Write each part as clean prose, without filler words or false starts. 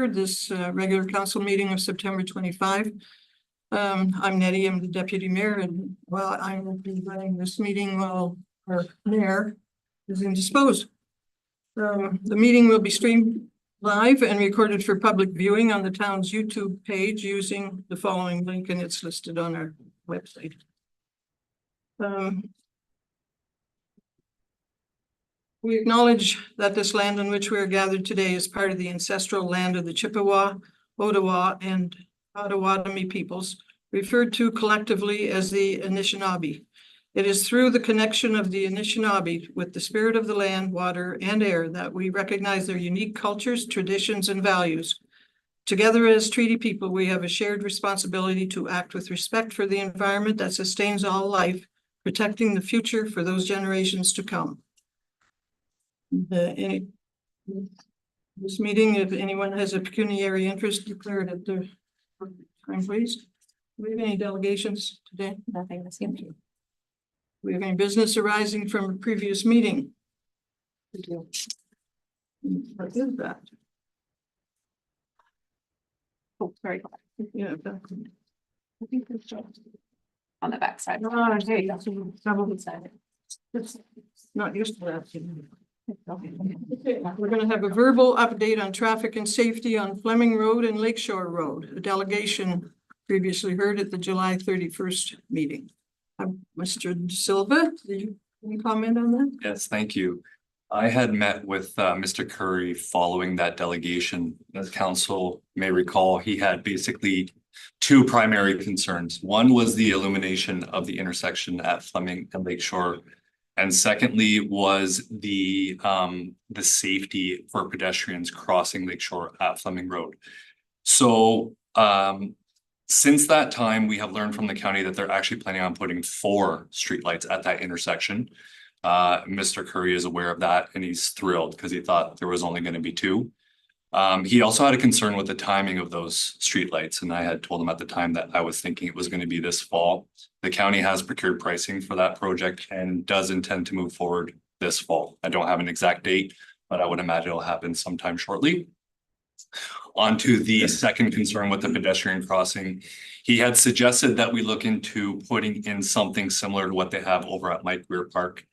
this regular council meeting of September 25. I'm Nettie, I'm the deputy mayor, and I will be running this meeting while our mayor is indisposed. The meeting will be streamed live and recorded for public viewing on the town's YouTube page using the following link, and it's listed on our website. We acknowledge that this land on which we are gathered today is part of the ancestral land of the Chippewa, Ottawa, and Potawatomi peoples, referred to collectively as the Anishinaabe. It is through the connection of the Anishinaabe with the spirit of the land, water, and air that we recognize their unique cultures, traditions, and values. Together as treaty people, we have a shared responsibility to act with respect for the environment that sustains all life, protecting the future for those generations to come. This meeting, if anyone has a pecuniary interest, declare it at the time, please. Do we have any delegations today? Nothing this evening. Do we have any business arising from a previous meeting? What is that? Oh, sorry. Yeah. I think it's on the back side. Oh, hey, that's double side. Not used to that. Okay, we're going to have a verbal update on traffic and safety on Fleming Road and Lakeshore Road. A delegation previously heard at the July 31st meeting. Mr. Silva, did you any comment on that? Yes, thank you. I had met with Mr. Curry following that delegation. As council may recall, he had basically two primary concerns. One was the illumination of the intersection at Fleming and Lakeshore. And secondly was the safety for pedestrians crossing Lakeshore at Fleming Road. So since that time, we have learned from the county that they're actually planning on putting 4 streetlights at that intersection. Mr. Curry is aware of that and he's thrilled because he thought there was only going to be 2. He also had a concern with the timing of those streetlights, and I had told him at the time that I was thinking it was going to be this fall. The county has procured pricing for that project and does intend to move forward this fall. I don't have an exact date, but I would imagine it'll happen sometime shortly. On to the second concern with the pedestrian crossing. He had suggested that we look into putting in something similar to what they have over at Mike Weir Park.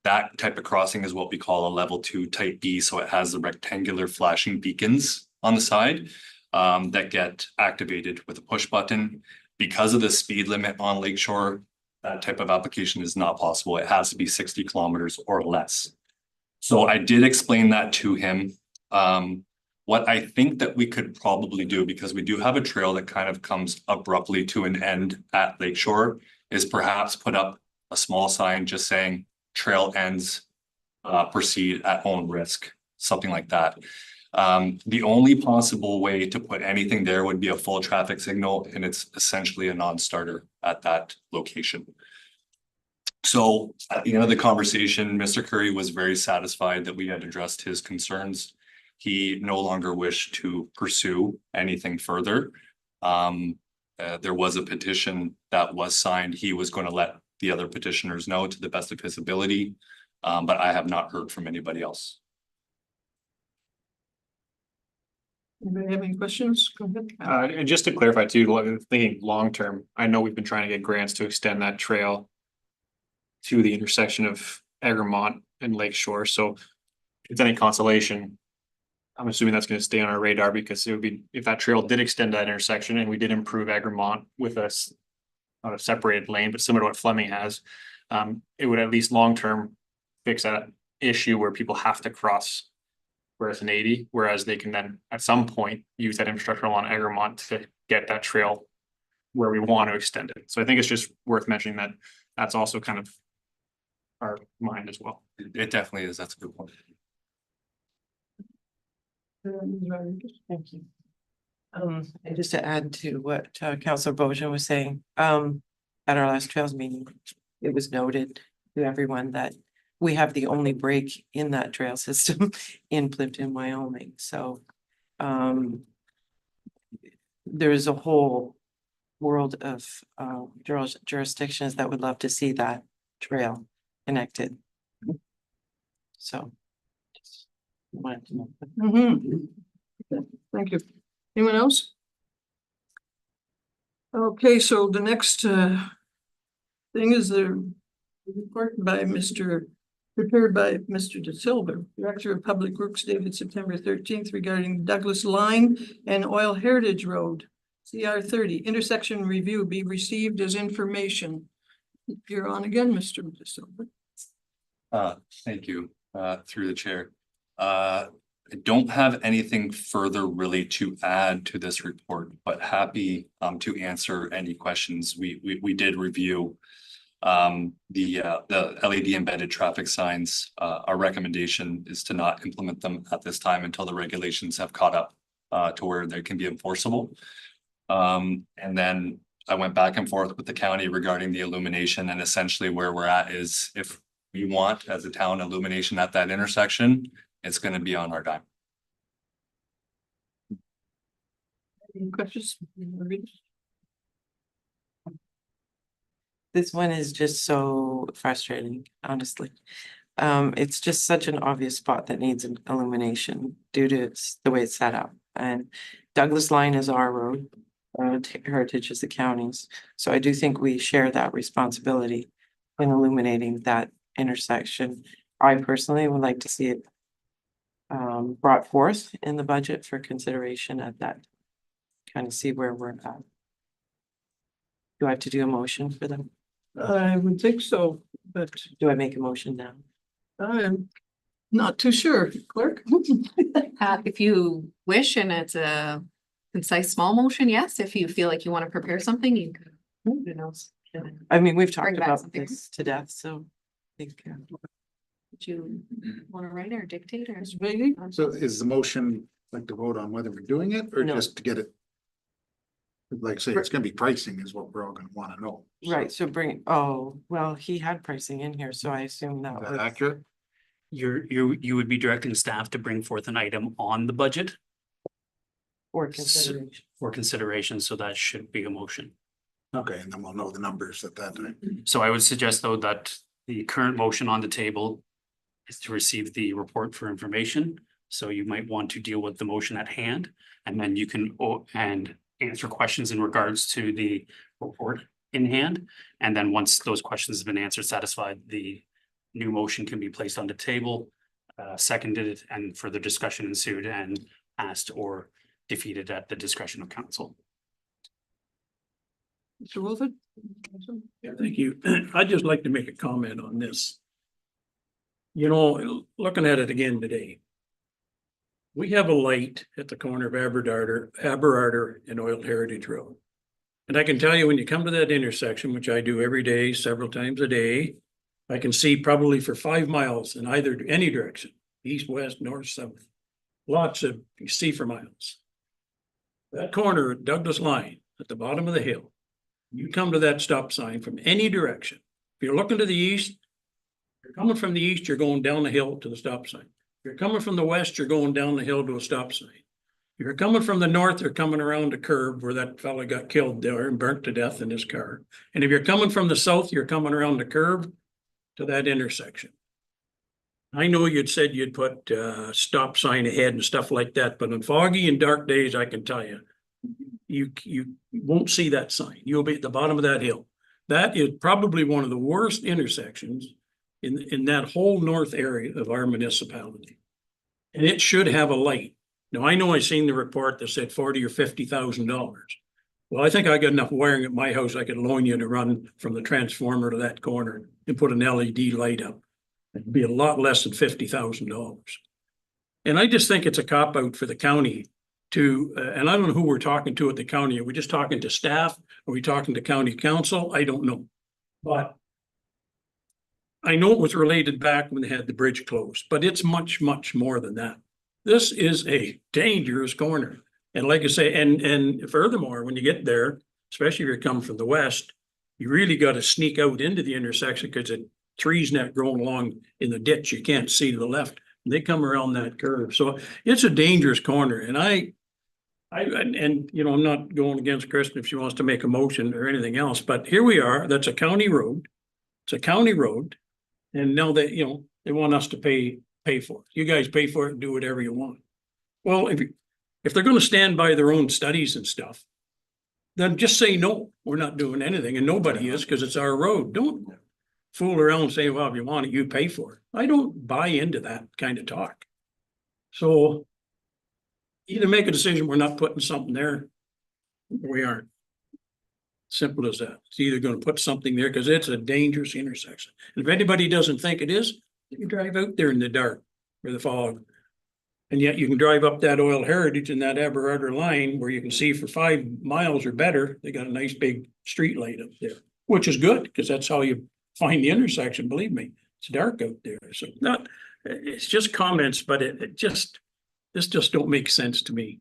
That type of crossing is what we call a level 2 type B. So it has the rectangular flashing beacons on the side that get activated with a push button. Because of the speed limit on Lakeshore, that type of application is not possible. It has to be 60 kilometers or less. So I did explain that to him. What I think that we could probably do, because we do have a trail that kind of comes abruptly to an end at Lakeshore, is perhaps put up a small sign just saying trail ends, proceed at own risk, something like that. The only possible way to put anything there would be a full traffic signal, and it's essentially a non-starter at that location. So at the end of the conversation, Mr. Curry was very satisfied that we had addressed his concerns. He no longer wished to pursue anything further. There was a petition that was signed. He was going to let the other petitioners know to the best of his ability, but I have not heard from anybody else. Anybody have any questions? Go ahead. And just to clarify too, thinking long-term, I know we've been trying to get grants to extend that trail to the intersection of Egremont and Lakeshore. So if it's any consolation, I'm assuming that's going to stay on our radar, because it would be, if that trail did extend that intersection and we did improve Egremont with us on a separated lane, but similar to what Fleming has, it would at least long-term fix that issue where people have to cross where it's an 80, whereas they can then at some point use that infrastructure along Egremont to get that trail where we want to extend it. So I think it's just worth mentioning that that's also kind of our mind as well. It definitely is. That's a good point. Thank you. And just to add to what Councilor Bojan was saying, at our last trails meeting, it was noted to everyone that we have the only break in that trail system in Plympton-Wyoming. So there is a whole world of jurisdictions that would love to see that trail connected. So just wanted to know. Thank you. Anyone else? Okay, so the next thing is the report prepared by Mr. De Silva, Director of Public Works, dated September 13th, regarding Douglas Line and Oil Heritage Road, CR 30, intersection review be received as information. You're on again, Mr. De Silva. Thank you, through the chair. I don't have anything further really to add to this report, but happy to answer any questions. We did review the LED embedded traffic signs. Our recommendation is to not implement them at this time until the regulations have caught up to where they can be enforceable. And then I went back and forth with the county regarding the illumination, and essentially where we're at is if we want as a town illumination at that intersection, it's going to be on our dime. Any questions? This one is just so frustrating, honestly. It's just such an obvious spot that needs an illumination due to the way it's set up. And Douglas Line is our road, Heritage is the county's. So I do think we share that responsibility in illuminating that intersection. I personally would like to see it brought forth in the budget for consideration at that, kind of see where we're at. Do I have to do a motion for them? I would think so, but Do I make a motion now? I'm not too sure. Clerk? If you wish, and it's a concise, small motion, yes. If you feel like you want to prepare something, you could, who knows? I mean, we've Bring talked back about something. this to death, so I think. Would you want to write or dictate or? Ms. Bailey? So is the motion like to vote on whether we're doing it or No. just to get it? Like say, it's gonna be pricing is what we're all gonna wanna know. So, Right, so bring, oh, well, he had pricing in here, so I assume that Is was. that accurate? You would be directing staff to bring forth an item on the budget For consideration. for consideration, so that should be a motion. Okay, and then we'll know the numbers at that time. So I would suggest though that the current motion on the table is to receive the report for information. So you might want to deal with the motion at hand, and then you can and answer questions in regards to the report in hand. And then once those questions have been answered, satisfied, the new motion can be placed on the table, seconded, and further discussion ensued and passed or defeated at the discretion of council. Mr. Wolford? Yeah, thank you. I'd just like to make a comment on this. You know, looking at it again today. We have a light at the corner of Aberarder and Oil Heritage Road. And I can tell you, when you come to that intersection, which I do every day, several times a day, I can see probably for 5 miles in any direction, east, west, north, south. Lots of, you see for miles. That corner at Douglas Line at the bottom of the hill, you come to that stop sign from any direction. If you're looking to the east, you're coming from the east, you're going down the hill to the stop sign. If you're coming from the west, you're going down the hill to a stop sign. If you're coming from the north, you're coming around a curve where that fella got killed there and burnt to death in his car. And if you're coming from the south, you're coming around the curve to that intersection. I know you'd said you'd put stop sign ahead and stuff like that, but on foggy and dark days, I can tell you, you won't see that sign. You'll be at the bottom of that hill. That is probably one of the worst intersections in that whole north area of our municipality. And it should have a light. Now, I know I seen the report that said $40,000 or $50,000. Well, I think I got enough wiring at my house. I could loan you to run from the transformer to that corner and put an LED light up. It'd be a lot less than $50,000. And I just think it's a cop out for the county to, and I don't know who we're talking to at the county. Are we just talking to staff? Are we talking to county council? I don't know. But I know it was related back when they had the bridge closed, but it's much, much more than that. This is a dangerous corner. And like I say, and furthermore, when you get there, especially if you're coming from the west, you really got to sneak out into the intersection because the trees not growing along in the ditch. You can't see to the left. They come around that curve. So it's a dangerous corner. And and you know, I'm not going against Kristen if she wants to make a motion or anything else, but here we are. That's a county road. It's a county road. And now that, you know, they want us to pay for it. You guys pay for it and do whatever you want. Well, if they're gonna stand by their own studies and stuff, then just say, no, we're not doing anything, and nobody is, because it's our road. Don't fool around and say, well, if you want it, you pay for it. I don't buy into that kind of talk. So either make a decision, we're not putting something there, or we aren't. Simple as that. It's either gonna put something there, because it's a dangerous intersection. And if anybody doesn't think it is, you can drive out there in the dark or the fog. And yet you can drive up that Oil Heritage and that Eberharder line where you can see for 5 miles or better, they got a nice big street light up there, which is good, because that's how you find the intersection, believe me. It's dark out there, so it's just comments, but this just don't make sense to me.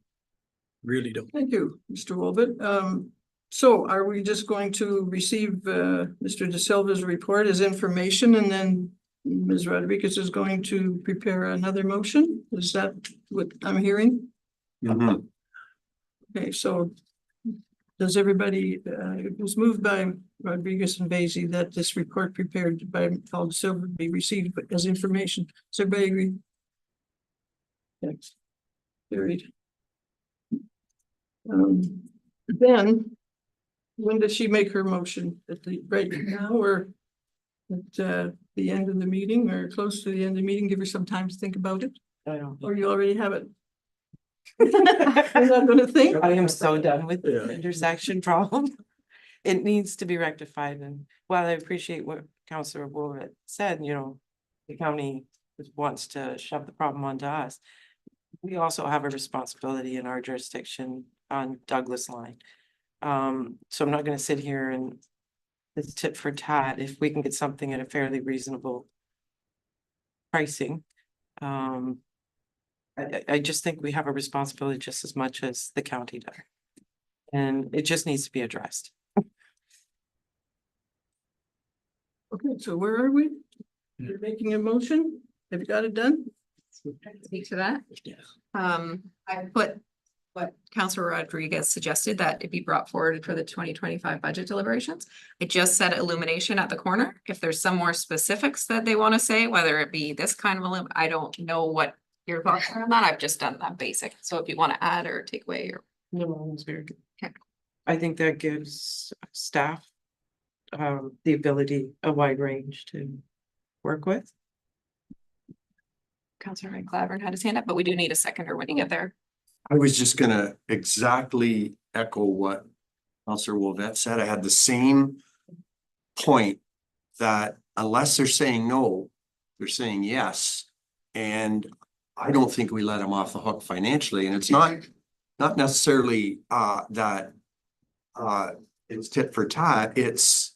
Really don't. Thank you, Mr. Wolbert. So are we just going to receive Mr. De Silva's report as information, and then Ms. Rodriguez is going to prepare another motion? Is that what I'm hearing? Okay, so does everybody, it was moved by Rodriguez and Basie that this report prepared by Paul De Silva be received as information. Does everybody agree? Yes. Carried. Then, when does she make her motion? Right now, or at the end of the meeting, or close to the end of the meeting? Give her some time to think about it, I don't. or you already have it? I'm not gonna think. I am so done with Yeah. the intersection problem. It needs to be rectified, and while I appreciate what Councillor Wolbert said, the county wants to shove the problem onto us. We also have a responsibility in our jurisdiction on Douglas line. So I'm not gonna sit here and this tit for tat. If we can get something at a fairly reasonable pricing. I just think we have a responsibility just as much as the county does. And it just needs to be addressed. Okay, so where are we? You're making a motion? Have you got it done? Speak to that. I put what Councillor Rodriguez suggested, that it be brought forward for the 2025 budget deliberations. I just said illumination at the corner. If there's some more specifics that they want to say, whether it be this kind of I don't know what your thoughts are on that. I've just done that basic. So if you want to add or take away or. No, it's very good. Okay. I think that gives staff the ability, a wide range to work with. Councillor Ray Clavern had his hand up, but we do need a seconder when you get there. I was just gonna exactly echo what Councillor Wolbert said. I had the same point that unless they're saying no, they're saying yes. And I don't think we let them off the hook financially. And it's not necessarily that it's tit for tat. It's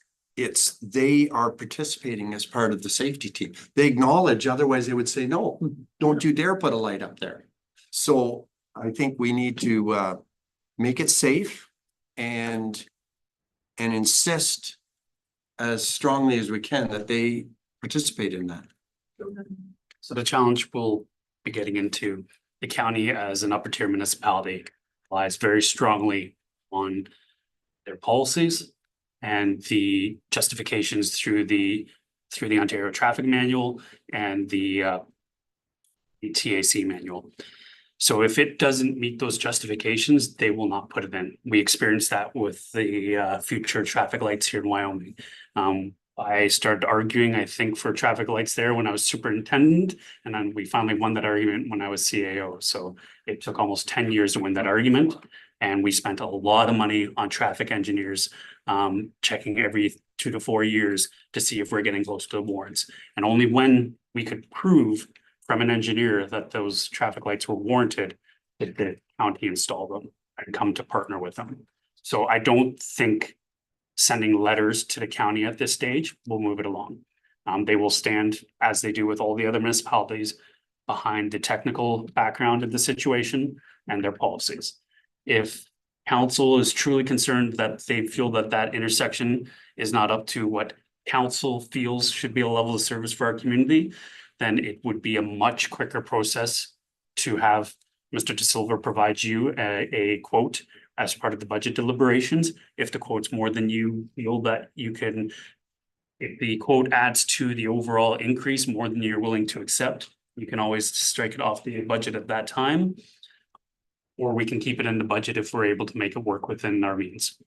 they are participating as part of the safety team. They acknowledge, otherwise they would say, no, don't you dare put a light up there. So I think we need to make it safe and insist as strongly as we can that they participate in that. So the challenge we'll be getting into, the county as an upper tier municipality relies very strongly on their policies and the justifications through the Ontario Traffic Manual and the TAC manual. So if it doesn't meet those justifications, they will not put it in. We experienced that with the future traffic lights here in Wyoming. I started arguing, I think, for traffic lights there when I was superintendent, and then we finally won that argument when I was CAO. So it took almost 10 years to win that argument. And we spent a lot of money on traffic engineers, checking every 2 to 4 years to see if we're getting close to the warrants. And only when we could prove from an engineer that those traffic lights were warranted did the county install them and come to partner with them. So I don't think sending letters to the county at this stage will move it along. They will stand, as they do with all the other municipalities, behind the technical background of the situation and their policies. If council is truly concerned that they feel that that intersection is not up to what council feels should be a level of service for our community, then it would be a much quicker process to have Mr. De Silva provide you a quote as part of the budget deliberations. If the quote's more than you feel that you can, if the quote adds to the overall increase more than you're willing to accept, you can always strike it off the budget at that time. or we can keep it in the budget if we're able to make it work within our means.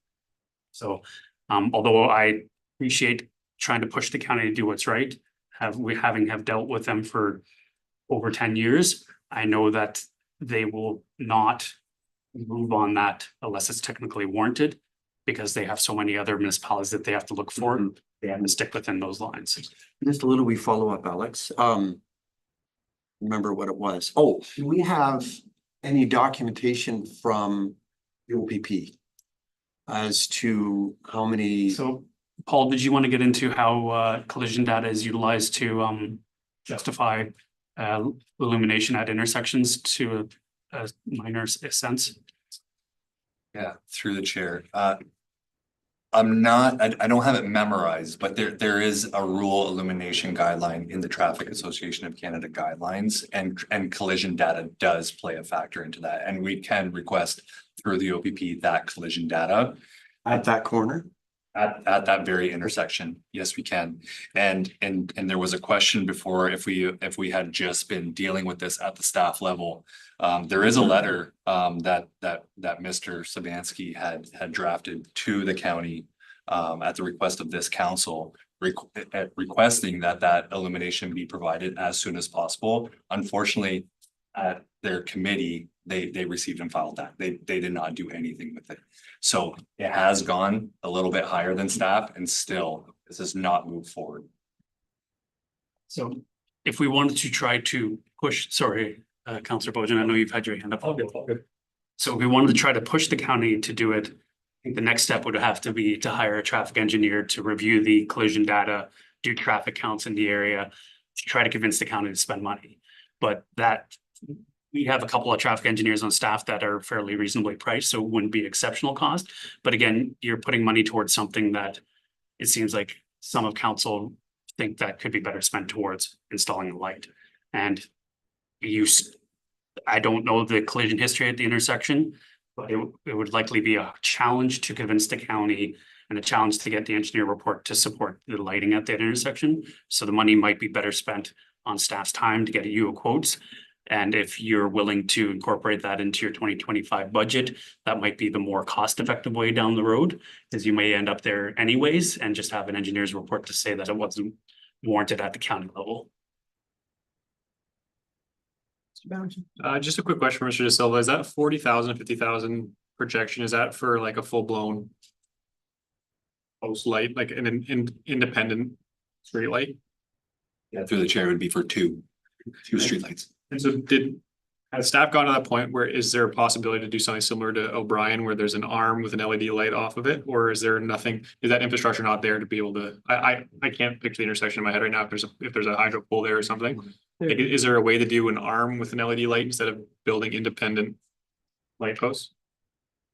So, although I appreciate trying to push the county to do what's right, have dealt with them for over 10 years, I know that they will not move on that unless it's technically warranted, because they have so many other municipalities that they have to look for. They have to stick within those lines. Just a little wee follow-up, Alex. Remember what it was. Oh, do we have any documentation from the OPP as to how many? So, Paul, did you want to get into how collision data is utilized to justify illumination at intersections to a minor sense? Yeah, through the chair. I don't have it memorized, but there is a rural illumination guideline in the Traffic Association of Canada guidelines, and collision data does play a factor into that. And we can request through the OPP that collision data At that corner? at that very intersection. Yes, we can. And there was a question before, if we had just been dealing with this at the staff level. There is a letter that Mr. Sabansky had drafted to the county at the request of this council, requesting that illumination be provided as soon as possible. Unfortunately, at their committee, they received and filed that. They did not do anything with it. So it has gone a little bit higher than staff, and still this has not moved forward. So if we wanted to try to push, sorry, Councillor Bojan, I know you've had your hand up. So if we wanted to try to push the county to do it, I think the next step would have to be to hire a traffic engineer to review the collision data, do traffic counts in the area, to try to convince the county to spend money. But that, we have a couple of traffic engineers on staff that are fairly reasonably priced, so it wouldn't be exceptional cost. But again, you're putting money towards something that it seems like some of council think that could be better spent towards installing a light. And I don't know the collision history at the intersection, but it would likely be a challenge to convince the county and a challenge to get the engineer report to support the lighting at that intersection. So the money might be better spent on staff's time to get you quotes. And if you're willing to incorporate that into your 2025 budget, that might be the more cost-effective way down the road, because you may end up there anyways and just have an engineer's report to say that it wasn't warranted at the county level. Just a quick question for Mr. De Silva. Is that 40,000, 50,000 projection? Is that for like a full-blown post light, like an independent street light? Yeah, through the chair would be for two streetlights. And so has staff gone to that point where is there a possibility to do something similar to O'Brien, where there's an arm with an LED light off of it? Or is there nothing, is that infrastructure not there to be able to, I can't picture the intersection in my head right now if there's a hydro pole there or something. Like, is there a way to do an arm with an LED light instead of building independent light posts?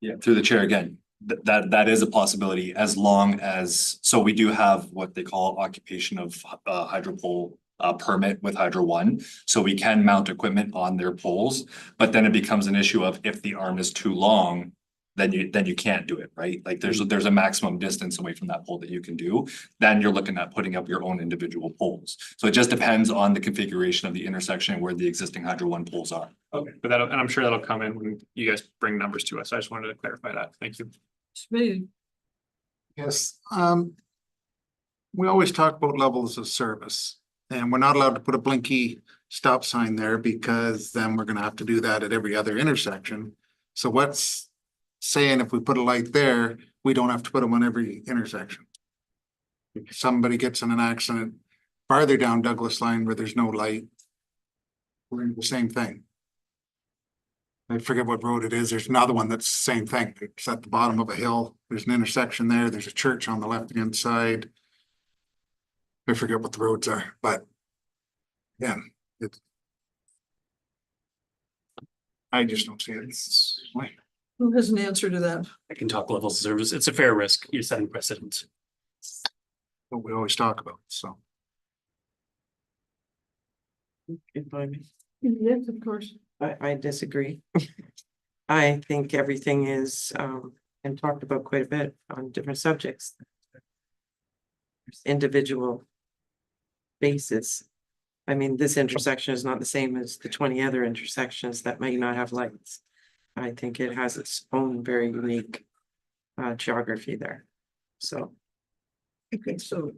Yeah, through the chair again, that is a possibility, as long as, so we do have what they call occupation of hydro pole permit with Hydro One. So we can mount equipment on their poles, but then it becomes an issue of if the arm is too long, then you can't do it, right? Like there's a maximum distance away from that pole that you can do. Then you're looking at putting up your own individual poles. So it just depends on the configuration of the intersection where the existing Hydro One poles are. Okay, but and I'm sure that'll come in when you guys bring numbers to us. I just wanted to clarify that. Thank you. Yes, we always talk about levels of service, and we're not allowed to put a blinky stop sign there, because then we're gonna have to do that at every other intersection. So what's saying if we put a light there, we don't have to put them on every intersection? If somebody gets in an accident farther down Douglas Line where there's no light, we're gonna do the same thing. I forget what road it is. There's another one that's the same thing. It's at the bottom of a hill. There's an intersection there. There's a church on the left-hand side. I forget what the roads are, but yeah, I just don't see it. Who has an answer to that? I can talk levels of service. It's a fair risk. You're setting precedents. What we always talk about, so. Yes, of course. I disagree. I think everything is and talked about quite a bit on different subjects. There's individual basis. I mean, this intersection is not the same as the 20 other intersections that might not have lights. I think it has its own very unique geography there. So, Okay, so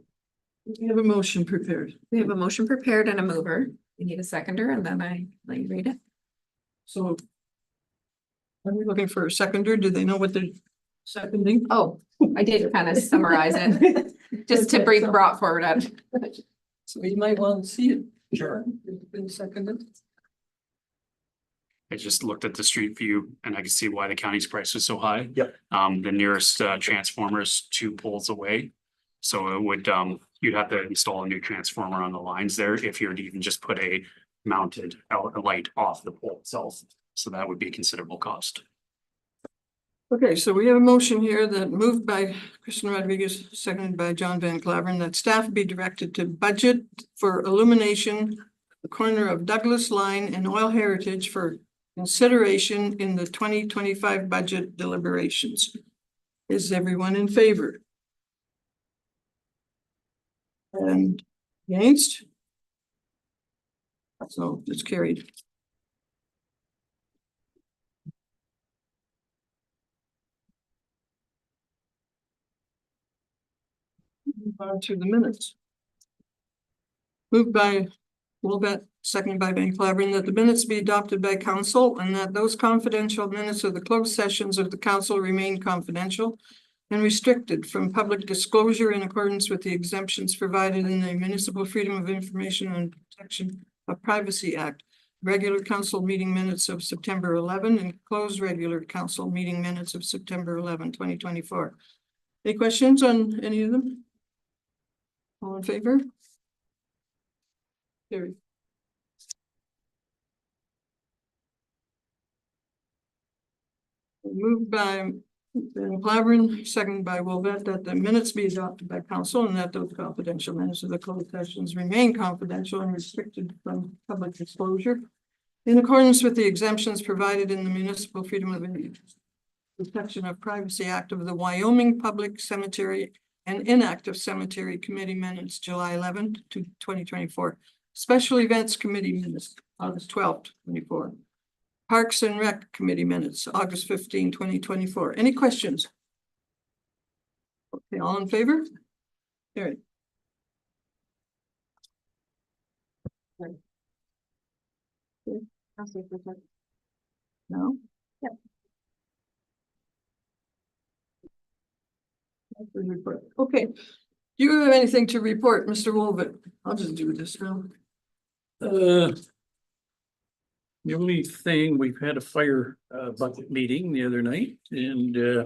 we have a motion prepared. We have a motion prepared and a mover. We need a seconder and then I let you read it. So are we looking for a seconder? Do they know what they're seconding? Oh, I did kind of summarize it, just to bring brought forward up. So you might want to see it. Sure. It's been seconded. I just looked at the street view and I can see why the county's price is so high. Yep. The nearest transformer is 2 poles away. So it would, you'd have to install a new transformer on the lines there if you were to even just put a mounted light off the pole itself. So that would be a considerable cost. Okay, so we have a motion here that moved by Kristen Rodriguez, seconded by John Van Claveren, that staff be directed to budget for illumination the corner of Douglas Line and Oil Heritage for consideration in the 2025 budget deliberations. Is everyone in favor? And against? So it's carried. Move on to the minutes. Moved by Wilbert, seconded by Van Claveren, that the minutes be adopted by council and that those confidential minutes of the closed sessions of the council remain confidential and restricted from public disclosure in accordance with the exemptions provided in the Municipal Freedom of Information and Protection of Privacy Act. Regular council meeting minutes of September 11 and closed regular council meeting minutes of September 11, 2024. Any questions on any of them? All in favor? Carried. Moved by Van Claveren, seconded by Wilbert, that the minutes be adopted by council and that those confidential minutes of the closed sessions remain confidential and restricted from public disclosure in accordance with the exemptions provided in the Municipal Freedom of Protection of Privacy Act of the Wyoming Public Cemetery and Inactive Cemetery Committee minutes, July 11th to 2024. Special Events Committee minutes, August 12th, 24. Parks and Rec Committee minutes, August 15, 2024. Any questions? Okay, all in favor? Carried. No? Yep. Okay. Do you have anything to report, Mr. Wolbert? I'll just do this now. The only thing, we've had a fire budget meeting the other night and I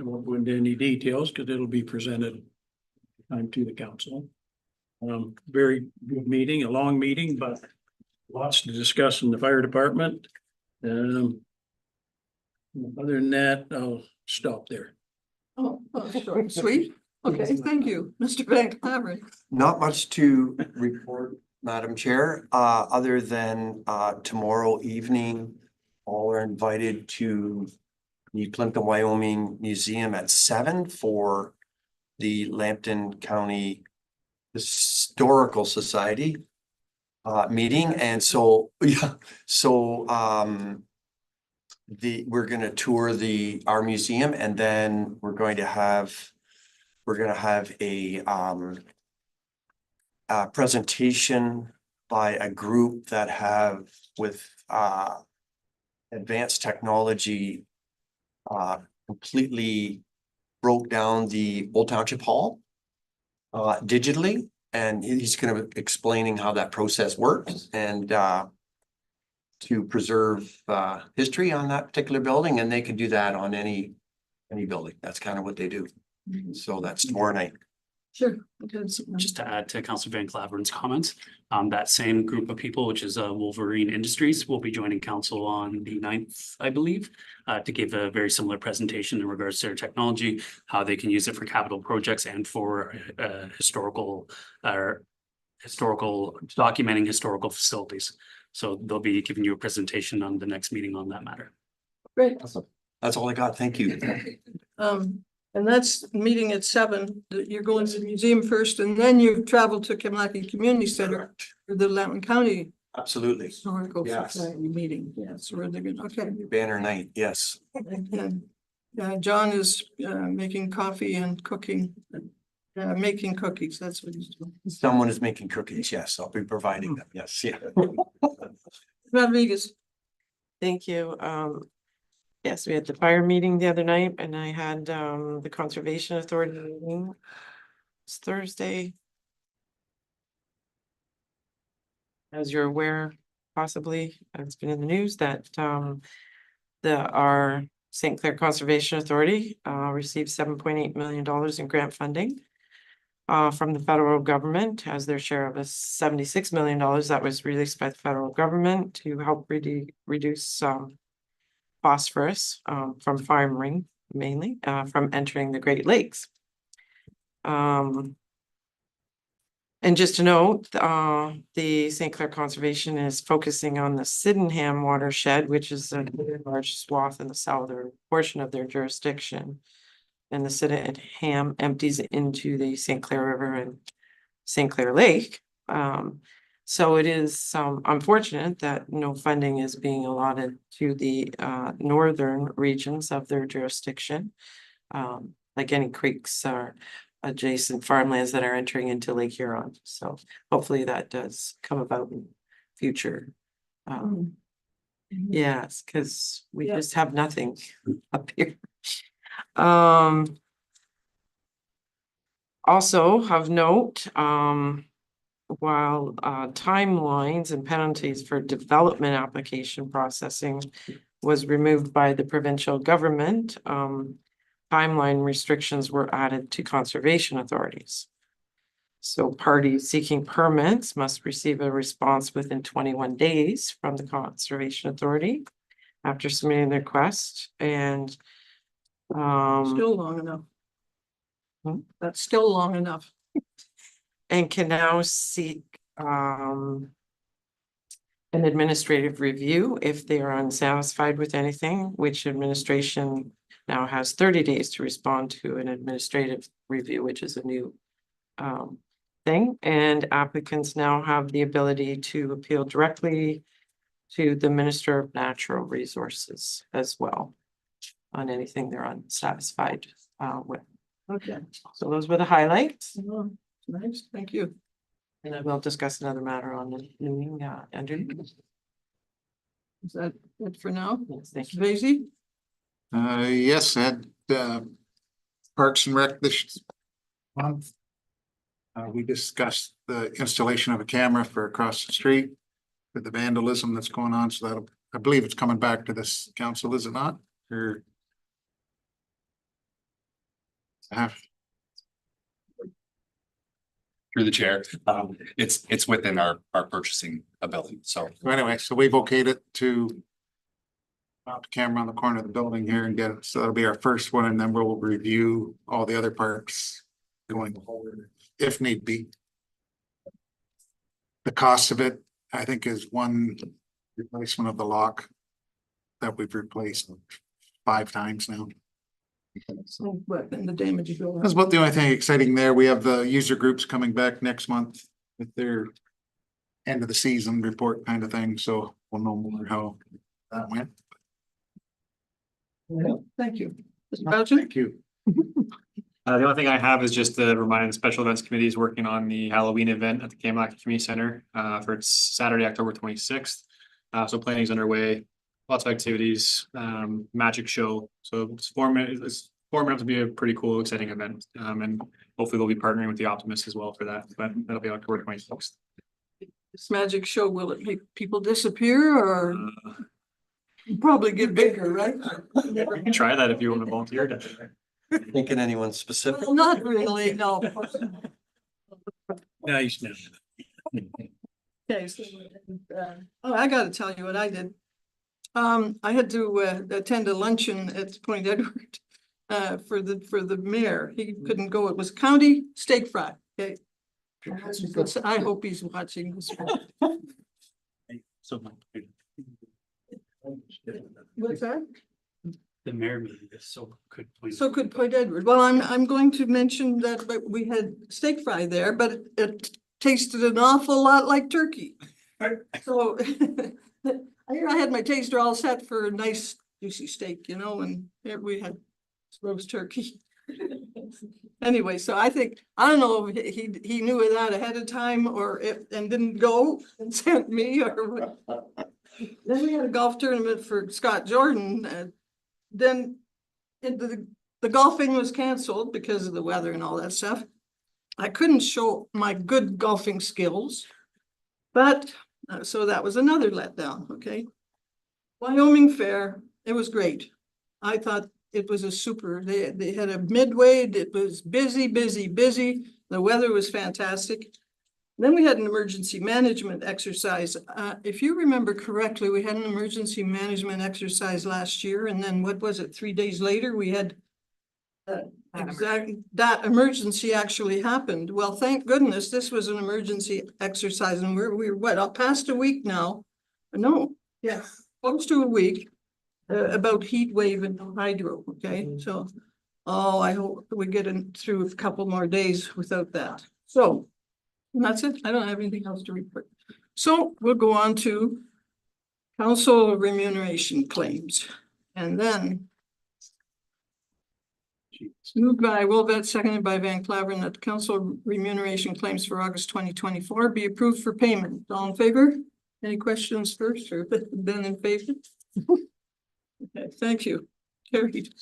won't go into any details because it'll be presented time to the council. Very good meeting, a long meeting, but lots to discuss in the fire department. Other than that, I'll stop there. Oh, short and sweet. Okay, thank you, Mr. Van Claveren. Not much to report, Madam Chair, other than tomorrow evening, all are invited to the Plympton-Wyoming Museum at 7 for the Lambton County Historical Society meeting. And so, yeah, so we're gonna tour our museum, and then we're going to have a presentation by a group that have with advanced technology completely broke down the Old Township Hall digitally, and he's going to be explaining how that process works and to preserve history on that particular building, and they can do that on any building. That's kind of what they do. So that's tomorrow night. Sure. Just to add to Councilor Van Claveren's comments, that same group of people, which is Wolverine Industries, will be joining council on the 9th, I believe, to give a very similar presentation in regards to their technology, how they can use it for capital projects and for historical documenting historical facilities. So they'll be giving you a presentation on the next meeting on that matter. Great. That's all I got. Thank you. And that's meeting at 7. You're going to the museum first, and then you travel to Kimlaki Community Center for the Lambton County Absolutely. Historical Yes. Society meeting, yeah, so they're gonna, okay. Banner night, yes. And, John is, making coffee and cooking, making cookies, that's what he's doing. Someone is making cookies, yes, I'll be providing them, yes, yeah. Rodriguez, Thank you. Yes, we had the fire meeting the other night and I had the Conservation Authority meeting. It's Thursday. As you're aware, possibly, it's been in the news that our St. Clair Conservation Authority received $7.8 million in grant funding from the federal government as their share of a $76 million that was released by the federal government to help reduce phosphorus from farming, mainly from entering the Great Lakes. And just to note, the St. Clair Conservation is focusing on the Sydenham watershed, which is a large swath in the southern portion of their jurisdiction. And the Sydenham empties into the St. Clair River and St. Clair Lake. So it is unfortunate that no funding is being allotted to the northern regions of their jurisdiction. Like any creeks or adjacent farmlands that are entering into Lake Huron. So hopefully that does come about in future. Yes, because we Yeah. just have nothing up here. Also of note, while timelines and penalties for development application processing was removed by the provincial government, timeline restrictions were added to conservation authorities. So parties seeking permits must receive a response within 21 days from the Conservation Authority after submitting their request and still long enough. Hmm? That's still long enough. and can now seek an administrative review if they are unsatisfied with anything, which administration now has 30 days to respond to an administrative review, which is a new thing. And applicants now have the ability to appeal directly to the Minister of Natural Resources as well on anything they're unsatisfied with. Okay. So those were the highlights. Oh, nice, thank you. And I will discuss another matter on the meeting under. Is that it for now? Yes, thank you. Vacy? Yes, had Parks and Rec this month. We discussed the installation of a camera for across the street with the vandalism that's going on, so that'll, I believe it's coming back to this council, is it not? Or have, Through the chair, it's within our purchasing ability, so. so anyway, so we've okayed it to mount the camera on the corner of the building here and get it, so that'll be our first one, and then we'll review all the other parks going forward, if need be. The cost of it, I think, is one replacement of the lock that we've replaced 5 times now. So, what, and the damage you go. That's about the only thing exciting there. We have the user groups coming back next month with their end of the season report kind of thing, so we'll know more how that went. Thank you. Mr. Boucher? Thank you. The only thing I have is just to remind the special events committee is working on the Halloween event at the Kamalaka Community Center for its Saturday, October 26th. So planning is underway, lots of activities, magic show. So it's forming up to be a pretty cool, exciting event. And hopefully we'll be partnering with the Optimist as well for that, but that'll be October 26th. This magic show, will it make people disappear or probably get bigger, right? You can try that if you want to volunteer. Thinking anyone specific? Well, not really, no. Nice now. Okay, so, oh, I gotta tell you what I did. I had to attend a luncheon at Point Edward for the mayor. He couldn't go. It was county steak fry. Okay. I hope he's watching this. So What's that? the mayor meeting is so good. So could Point Edward. Well, I'm going to mention that we had steak fry there, but it tasted an awful lot like turkey. So I had my taster all set for a nice juicy steak, you know, and here we had roast turkey. Anyway, so I think, I don't know if he knew of that ahead of time or if, and didn't go and sent me or what. Then we had a golf tournament for Scott Jordan, and then the golfing was canceled because of the weather and all that stuff. I couldn't show my good golfing skills, but so that was another letdown, okay? Wyoming Fair, it was great. I thought it was a super, they had a midway, it was busy. The weather was fantastic. Then we had an emergency management exercise. If you remember correctly, we had an emergency management exercise last year, and then what was it, 3 days later, we had that emergency actually happened. Well, thank goodness this was an emergency exercise, and we're what, past a week now? No, yeah, close to a week. About heat wave and hydro, okay, so, oh, I hope we get through a couple more days without that. So, that's it, I don't have anything else to report. So, we'll go on to council remuneration claims, and then moved by Wilbert, seconded by Van Claveren, that the council remuneration claims for August 2024 be approved for payment. All in favor? Any questions first, or been in favor? Okay, thank you. Carried.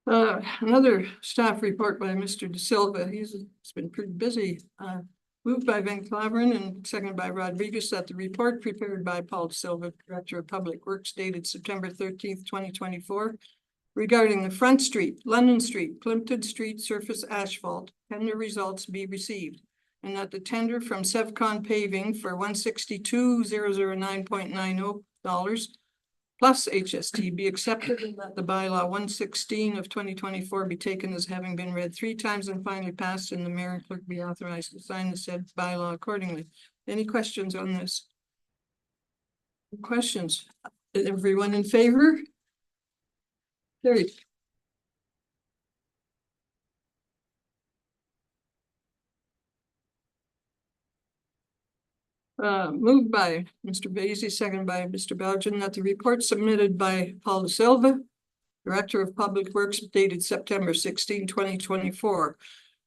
Another staff report by Mr. De Silva. He's been pretty busy. Moved by Van Claveren and seconded by Rodriguez that the report prepared by Paul De Silva, Director of Public Works, dated September 13th, 2024, regarding the Front Street, London Street, Plympton Street surface asphalt tender results be received, and that the tender from Sevcon Paving for $162,009.90 plus HST be accepted, and that the bylaw 116 of 2024 be taken as having been read 3 times and finally passed, and the mayor and clerk be authorized to sign the said bylaw accordingly. Any questions on this? Questions? Is everyone in favor? Carried. Moved by Mr. Basie, seconded by Mr. Belgian, that the report submitted by Paul De Silva, Director of Public Works, dated September 16, 2024,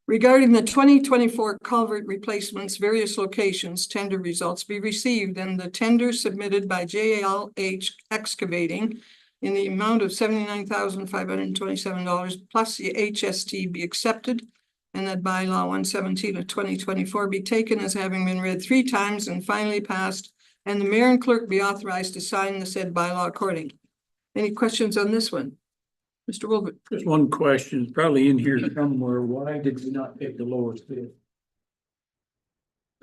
regarding the 2024 culvert replacements, various locations, tender results be received, and the tender submitted by JLH Excavating in the amount of $79,527 plus the HST be accepted, and that bylaw 117 of 2024 be taken as having been read 3 times and finally passed, and the mayor and clerk be authorized to sign the said bylaw accordingly. Any questions on this one? Mr. Wilbert? Just one question, probably in here somewhere. Why did we not pick the lowest bid?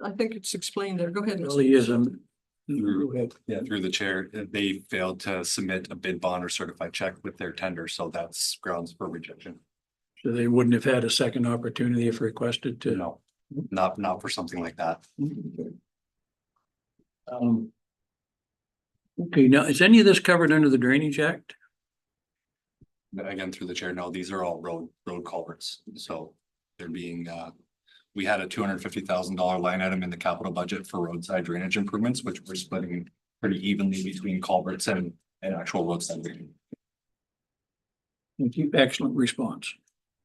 I think it's explained there. Go ahead. Mr. Really is, go ahead. Yeah, through the chair, they failed to submit a bid bond or certified check with their tender, so that's grounds for rejection. So they wouldn't have had a second opportunity if requested to. No, not for something like that. Okay, now is any of this covered under the Drainage Act? Again, through the chair, no, these are all road culverts, so they're being, we had a $250,000 line item in the capital budget for roadside drainage improvements, which we're splitting pretty evenly between culverts and actual roadside drainage. Thank you, excellent response.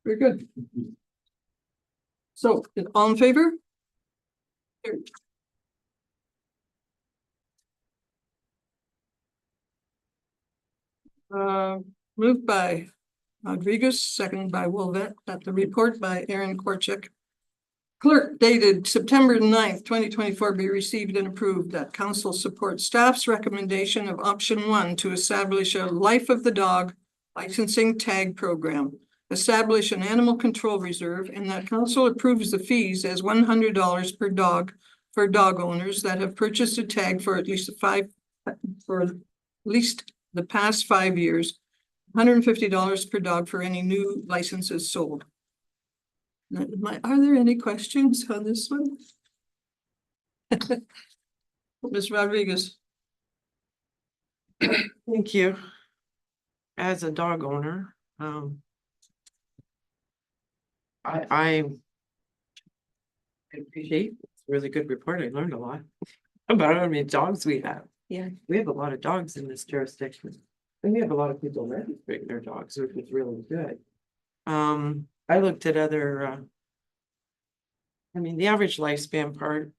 Very good. So, all in favor? Moved by Rodriguez, seconded by Wilvet, that the report by Aaron Korchak, clerk, dated September 9th, 2024 be received and approved, that council supports staff's recommendation of option 1 to establish a life of the dog licensing tag program, establish an animal control reserve, and that council approves the fees as $100 per dog for dog owners that have purchased a tag for at least the past 5 years, $150 per dog for any new licenses sold. Are there any questions on this one? Ms. Rodriguez? Thank you. As a dog owner, I appreciate really good report. I learned a lot about how many dogs we have. Yeah. We have a lot of dogs in this jurisdiction. And we have a lot of people registering their dogs, which is really good. I looked at other, I mean, the average lifespan part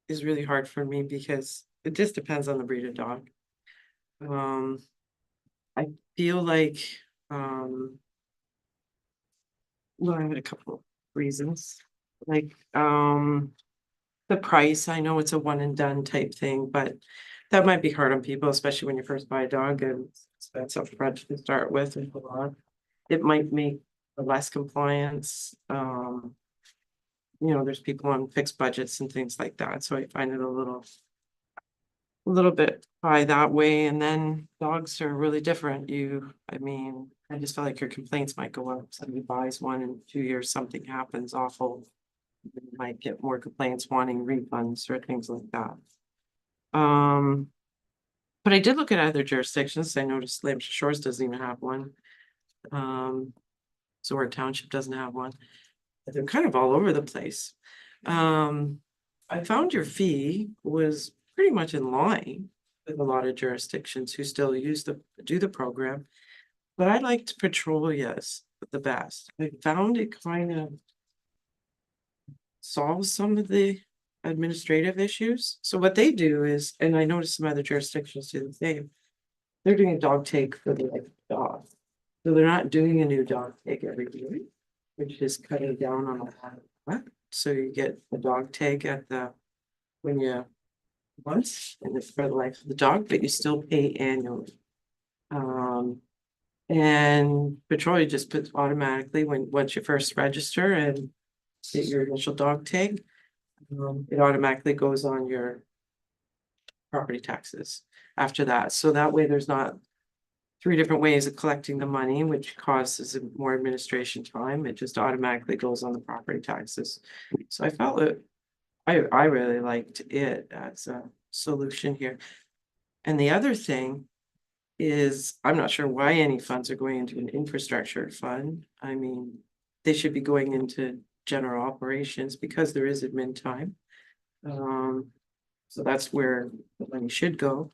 is really hard for me because it just depends on the breed of dog. I feel like, well, I had a couple of reasons, like, the price. I know it's a one and done type thing, but that might be hard on people, especially when you first buy a dog and that's up front to start with and pull on. It might make less compliance. There's people on fixed budgets and things like that, so I find it a little bit high that way. And then dogs are really different. I just feel like your complaints might go up. Somebody buys one in 2 years, something happens awful. You might get more complaints wanting refunds or things like that. But I did look at other jurisdictions. I noticed Hampshire Shores doesn't even have one. Zora Township doesn't have one. But they're kind of all over the place. I found your fee was pretty much in line with a lot of jurisdictions who still do the program. But I liked Petrolia's the best. I found it kind of solves some of the administrative issues. So what they do is, and I noticed some other jurisdictions do the same, they're doing a dog take for the life of the dog. So they're not doing a new dog take every year, which is cutting down on a lot of that. So you get a dog tag once, and it's for the life of the dog, but you still pay annually. And Petrolia just puts automatically once you first register and get your initial dog tag, it automatically goes on your property taxes after that. So that way there's not 3 different ways of collecting the money, which causes more administration time. It just automatically goes on the property taxes. So I felt that I really liked it as a solution here. And the other thing is, I'm not sure why any funds are going into an infrastructure fund. I mean, they should be going into general operations because there is admin time. So that's where the money should go,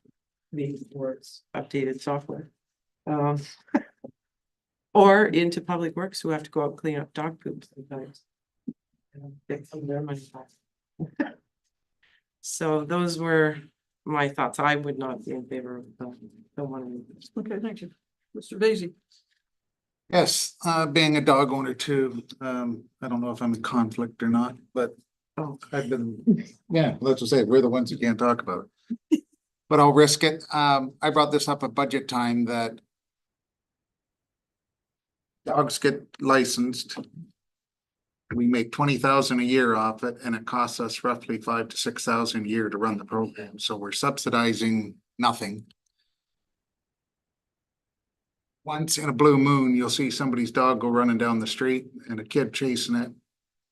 towards updated software. Or into public works, who have to go out and clean up dog poop sometimes. Get some of their money back. So those were my thoughts. I would not be in favor of the one. Okay, thank you. Mr. Basie. Yes, being a dog owner too, I don't know if I'm in conflict or not, but I've been, yeah, let's just say we're the ones who can't talk about it. But I'll risk it. I brought this up at budget time that dogs get licensed. We make 20,000 a year off it, and it costs us roughly 5,000 to 6,000 a year to run the program. So we're subsidizing nothing. Once in a blue moon, you'll see somebody's dog go running down the street and a kid chasing it.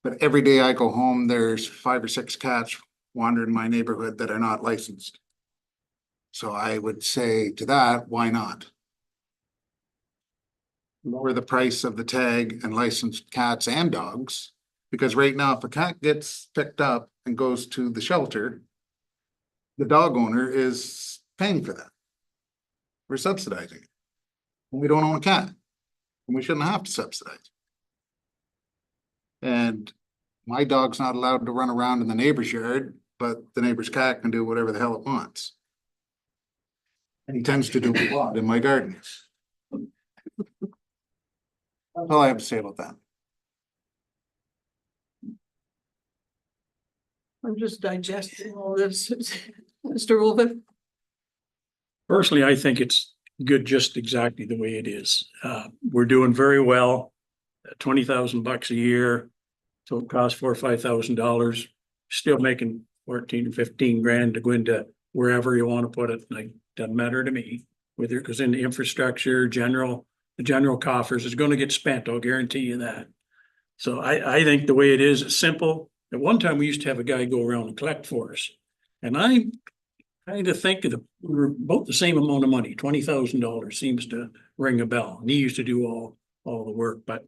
But every day I go home, there's 5 or 6 cats wandering my neighborhood that are not licensed. So I would say to that, why not? Lower the price of the tag and licensed cats and dogs. Because right now, if a cat gets picked up and goes to the shelter, the dog owner is paying for that. We're subsidizing it. We don't own a cat, and we shouldn't have to subsidize. And my dog's not allowed to run around in the neighbor's yard, but the neighbor's cat can do whatever the hell it wants. And he tends to do a lot in my garden. That's all I have to say about that. I'm just digesting all this. Mr. Wolfen. Personally, I think it's good just exactly the way it is. We're doing very well. $20,000 a year. So it costs $4,000 or $5,000. Still making 14 or 15 grand to go into wherever you want to put it. Like, doesn't matter to me. Whether it goes into infrastructure, the general coffers is going to get spent. I'll guarantee you that. So I think the way it is, it's simple. At one time, we used to have a guy go around and collect for us. And I kind of think we're about the same amount of money. $20,000 seems to ring a bell. And he used to do all the work, but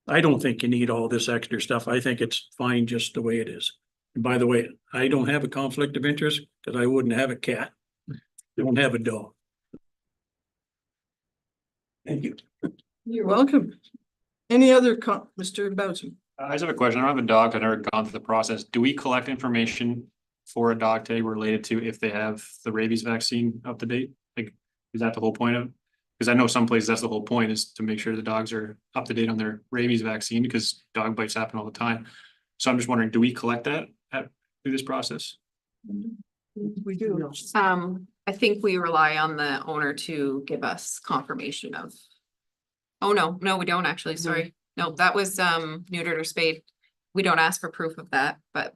I don't think you need all this extra stuff. I think it's fine just the way it is. And by the way, I don't have a conflict of interest because I wouldn't have a cat. Don't have a dog. Thank you. You're welcome. Any other Mr. Bowden? I just have a question. I don't have a dog. I've never gone through the process. Do we collect information for a dog tag related to if they have the rabies vaccine up to date? Like, is that the whole point of? Because I know some places that's the whole point is to make sure the dogs are up to date on their rabies vaccine because dog bites happen all the time. So I'm just wondering, do we collect that through this process? We do. I think we rely on the owner to give us confirmation of. Oh, no, we don't actually, sorry. No, that was neutered or spayed. We don't ask for proof of that, but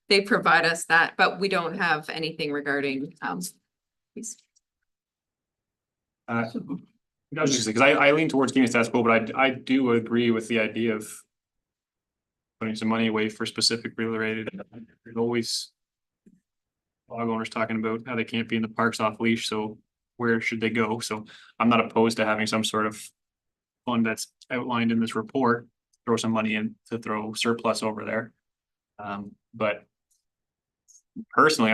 they provide us that, but we don't have anything regarding these. I was just because I lean towards keeping status quo, but I do agree with the idea of putting some money away for specific related. There's always dog owners talking about how they can't be in the parks off leash, so where should they go? So I'm not opposed to having some sort of fund that's outlined in this report, throw some money in to throw surplus over there. But personally,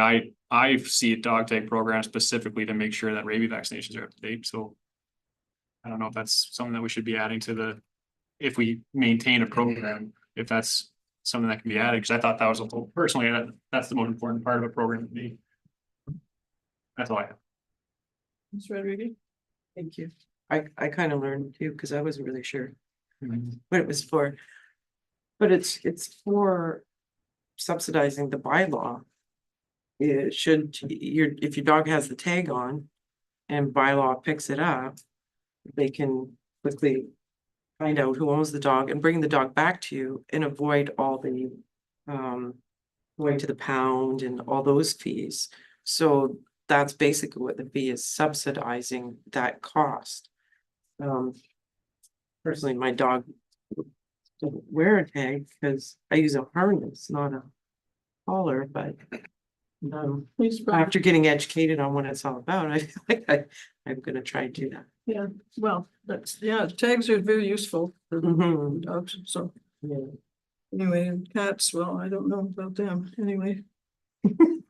I see a dog tag program specifically to make sure that rabies vaccinations are up to date, so I don't know if that's something that we should be adding to the, if we maintain a program, if that's something that can be added, because I thought that was personally, that's the most important part of a program to me. That's all I have. Ms. Rodriguez? Thank you. I kind of learned too, because I wasn't really sure what it was for. But it's for subsidizing the bylaw. It should, if your dog has the tag on and bylaw picks it up, they can quickly find out who owns the dog and bring the dog back to you and avoid all the going to the pound and all those fees. So that's basically what the fee is, subsidizing that cost. Personally, my dog doesn't wear a tag because I use a harness, not a collar, but after getting educated on what it's all about, I feel like I'm gonna try and do that. Yeah, well, tags are very useful for dogs, so. Yeah. Anyway, and cats, well, I don't know about them, anyway. Do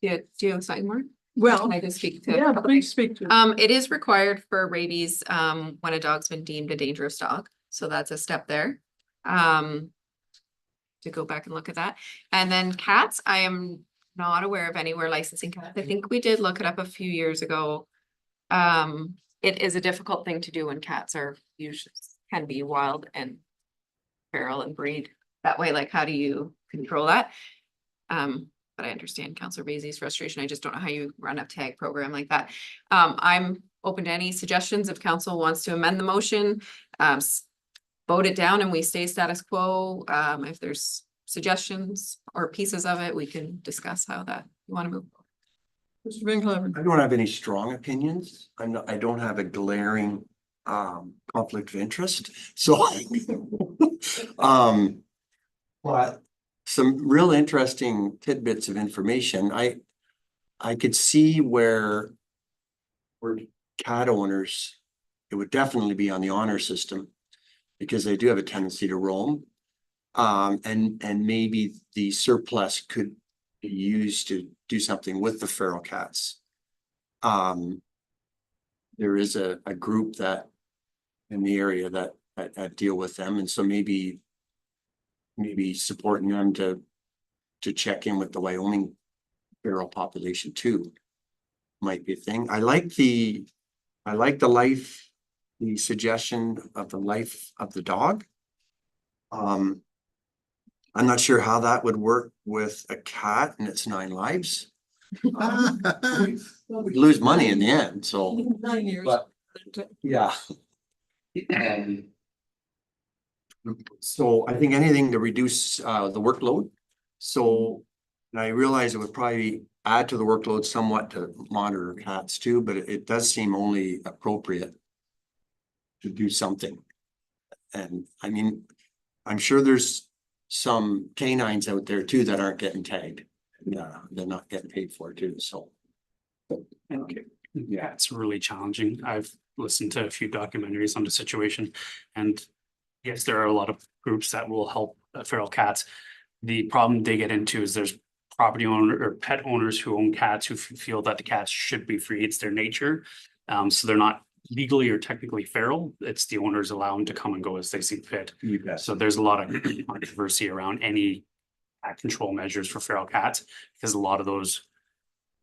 you have something more? Well, Can I just speak to? yeah, please speak to. It is required for rabies, when a dog's been deemed a dangerous dog, so that's a step there. To go back and look at that. And then cats, I am not aware of anywhere licensing cats. I think we did look it up a few years ago. It is a difficult thing to do when cats are usually can be wild and feral and breed that way. Like, how do you control that? But I understand Councillor Baisey's frustration. I just don't know how you run a tag program like that. I'm open to any suggestions if council wants to amend the motion. Vote it down and we stay status quo. If there's suggestions or pieces of it, we can discuss how that you want to move. Mr. Vinclaver. I don't have any strong opinions. I don't have a glaring conflict of interest, so but some real interesting tidbits of information. I could see where cat owners, it would definitely be on the honor system because they do have a tendency to roam. And maybe the surplus could be used to do something with the feral cats. There is a group that in the area that deal with them, and so maybe supporting them to check in with the Wyoming feral population too might be a thing. I like the suggestion of the life of the dog. I'm not sure how that would work with a cat and its 9 lives. We'd lose money in the end, so. 9 years. But, yeah. So I think anything to reduce the workload. So and I realize it would probably add to the workload somewhat to monitor cats too, but it does seem only appropriate to do something. And I mean, I'm sure there's some canines out there too that aren't getting tagged. Yeah, they're not getting paid for it too, so. Yeah, it's really challenging. I've listened to a few documentaries on the situation, and yes, there are a lot of groups that will help feral cats. The problem they get into is there's property owner or pet owners who own cats who feel that the cats should be free. It's their nature. So they're not legally or technically feral. It's the owners allow them to come and go as they see fit. You bet. So there's a lot of controversy around any cat control measures for feral cats, because a lot of those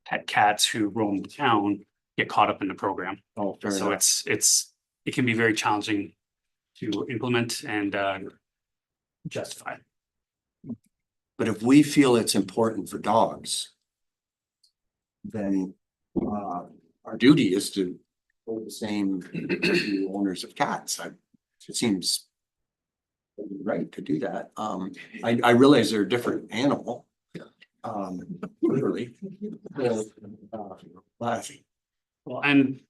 pet cats who roam the town get caught up in the program. Oh, fair So enough. it can be very challenging to implement and justify. But if we feel it's important for dogs, then our duty is to hold the same to the owners of cats. It seems right to do that. I realize they're a different animal. Literally. Well, and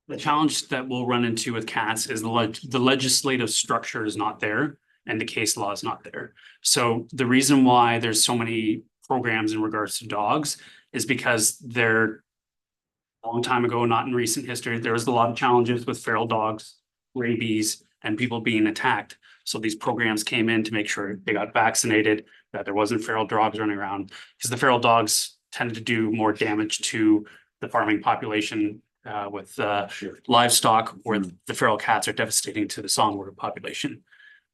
the challenge that we'll run into with cats is the legislative structure is not there and the case law is not there. So the reason why there's so many programs in regards to dogs is because they're a long time ago, not in recent history, there was a lot of challenges with feral dogs, rabies, and people being attacked. So these programs came in to make sure they got vaccinated, that there wasn't feral dogs running around, because the feral dogs tended to do more damage to the farming population with livestock, where the feral cats are devastating to the songbird population.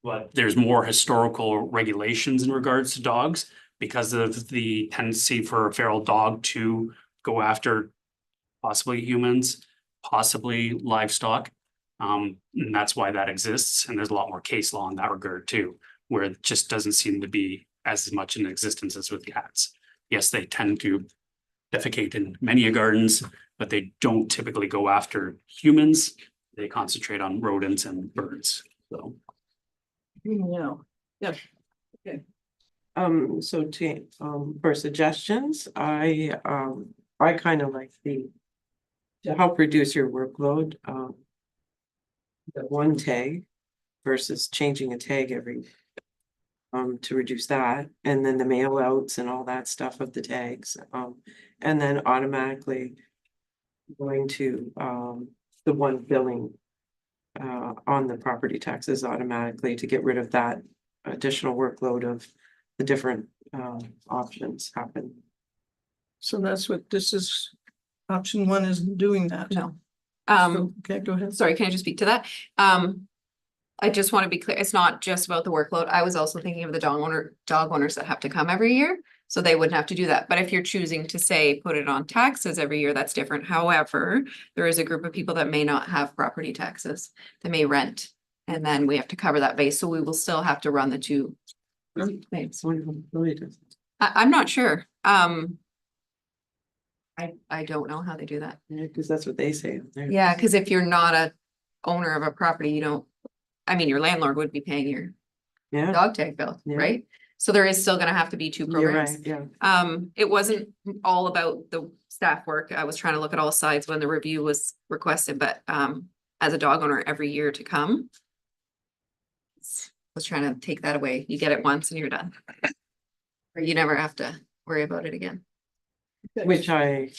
But there's more historical regulations in regards to dogs because of the tendency for a feral dog to go after possibly humans, possibly livestock. And that's why that exists. And there's a lot more case law in that regard too, where it just doesn't seem to be as much in existence as with cats. Yes, they tend to defecate in many gardens, but they don't typically go after humans. They concentrate on rodents and birds. So. Yeah. Yeah. So for suggestions, I kind of like to help reduce your workload, the one tag versus changing a tag every, to reduce that, and then the mail outs and all that stuff of the tags, and then automatically going to, the one billing on the property taxes automatically to get rid of that additional workload of the different options happen. So that's what this is, option one is doing that. No. Okay, go ahead. Sorry, can I just speak to that? I just want to be clear, it's not just about the workload. I was also thinking of the dog owners that have to come every year. So they wouldn't have to do that. But if you're choosing to say, put it on taxes every year, that's different. However, there is a group of people that may not have property taxes. They may rent. And then we have to cover that base. So we will still have to run the two claims. I'm not sure. I don't know how they do that. Yeah, because that's what they say. Yeah, because if you're not a owner of a property, you don't, I mean, your landlord would be paying your Yeah, dog tag bill, Yeah. right? So there is still gonna have to be two you're programs. right, yeah. It wasn't all about the staff work. I was trying to look at all sides when the review was requested, but as a dog owner every year to come. Was trying to take that away. You get it once and you're done. Or you never have to worry about it again. Which and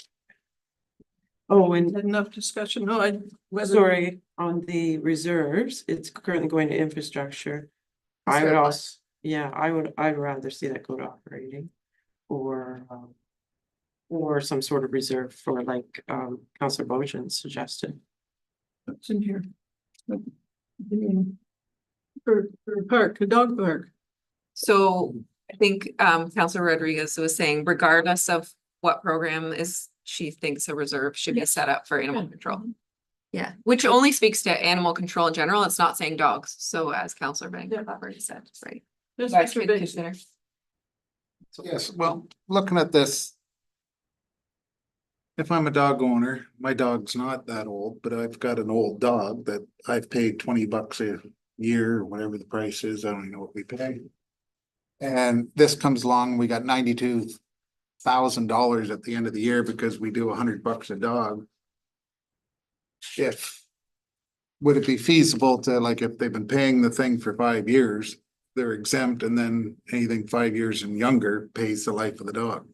Enough discussion. No, sorry, on the reserves, it's currently going to infrastructure. I would also, yeah, I'd rather see that go to operating or some sort of reserve for like, Councillor Bojan suggested. It's in here. For park, a dog park. So I think Councilor Rodriguez was saying regardless of what program she thinks a reserve should be set up for animal control. Yeah, which only speaks to animal control in general. It's not saying dogs. So as Councilor Van already said, right? Yes, Guys Mr. could Bates. consider. Yes, well, looking at this. If I'm a dog owner, my dog's not that old, but I've got an old dog that I've paid $20 a year, or whatever the price is. I don't even know what we pay. And this comes along, we got $92,000 at the end of the year because we do $100 a dog. Would it be feasible to, like, if they've been paying the thing for 5 years, they're exempt, and then anything 5 years and younger pays the life of the dog?